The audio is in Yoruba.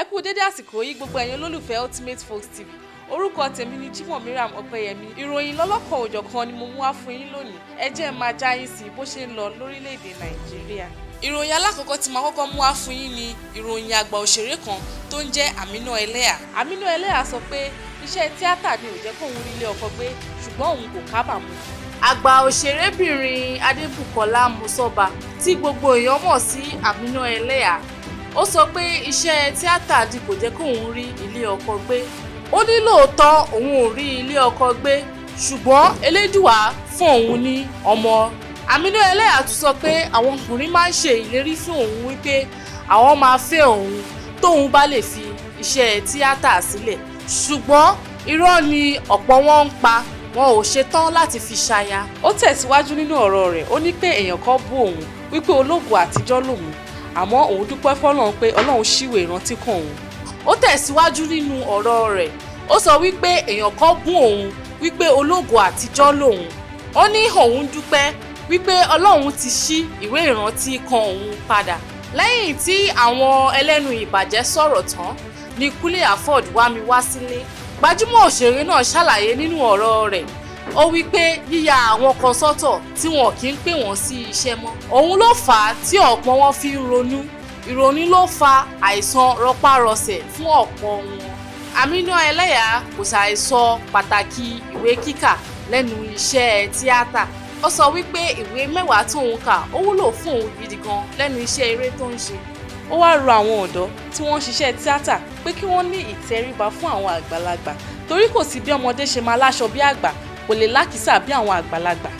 Ẹ kú dédé àsìkò yìí gbogbo ẹ̀yin olólùfẹ́ Ultimate Folks TV. Orúkọ tèmi ni Jimoh Miriam Ọpẹ́yẹmí. Ìròyìn lọ́lọ́kan òjọ̀kan ni mo mú wá fún yín lónìí. Ẹ jẹ́ máa já yín sí bó ṣe ń lọ lórílẹ̀‐èdè Nàìjíríà. Ìròyìn alákọ̀ọ́kọ́ tí màá kọ́kọ́ mú wá fún yín ni ìròyìn àgbà òṣèré kan tó ń jẹ́ Amina Eleha. Amina Eleha sọ pé iṣẹ́ tíátà ni ò jẹ́ kóun rí ilé ọkọ gbé ṣùgbọ́n òun kò kábàámọ̀. Àgbà òṣèrébìnrin Adébùkọ́lá Mọ́sọ́ba tí gbogbo èèyàn mọ̀ sí Amina Eleha ó sọ pé iṣẹ́ tíátà di kò jẹ́ kóun rí ilé ọkọ gbé. Ó ní lóòótọ́ òun ò rí ilé ọkọ gbé ṣùgbọ́n Elédùà fún òun ní ọmọ. Amina Eleha tún sọ pé àwọn ọkùnrin máa ń ṣe ìlérí fún òun wípé àwọn máa fẹ́ òun tóun bá lè fi iṣẹ́ tíátà sílẹ̀ ṣùgbọ́n irọ́ ni ọ̀pọ̀ wọn ń pa, wọn ò ṣetán láti fi ṣaya. Ó tẹ̀síwájú nínú ọ̀rọ̀ rẹ̀, ó ní pé èèyàn kan bú òun wípé ológo àtijọ́ lòun àmọ́ òun dúpẹ́ fọ́lọ́run pé Ọlọ́run ṣíwèé ìrántí kan òun. Ó tẹ̀síwájú nínú ọ̀rọ̀ rẹ̀, ó sọ wípé èèyàn kan bú òun wípé ológo àtijọ́ lòun. Ó ní òun dúpẹ́ wípé Ọlọ́run ti ṣí ìwé ìrántí kan òun padà. Lẹ́yìn tí àwọn ẹlẹ́nu ìbàjẹ́ sọ̀rọ̀ tán ni Kúnlé Afọ́d wá mi wá sílé. Gbajúmọ̀ òṣèré náà ṣàlàyé nínú ọ̀rọ̀ rẹ̀, ó wí pé yíya àwọn kan sọ́tọ̀ tí wọn kì í pè wọ́n sí iṣẹ́ mọ́ òun ló fà á tí ọ̀pọ̀ wọn fi ń ronú. Ìrònú ló fa àìsàn rọpárọsẹ̀ fún ọ̀pọ̀ wọn. Amina Eleha kò ṣàìsọ pàtàkì ìwé kíkà lẹ́nu iṣẹ́ tíátà. Ó sọ wípé ìwé 10 tóun kà ó wúlò fún òun gidi gan lẹ́nu iṣẹ́ eré tó ń ṣe. Ó wá rọ àwọn ọ̀dọ́ tí wọ́n ń ṣiṣẹ́ tíátà pé kí wọ́n ní ìtẹríba fún àwọn àgbàlagbà torí kò sí bí ọmọdé ṣe máa láṣọ bí àgbà kò lè lákìísà bí àwọn àgbàlagbà.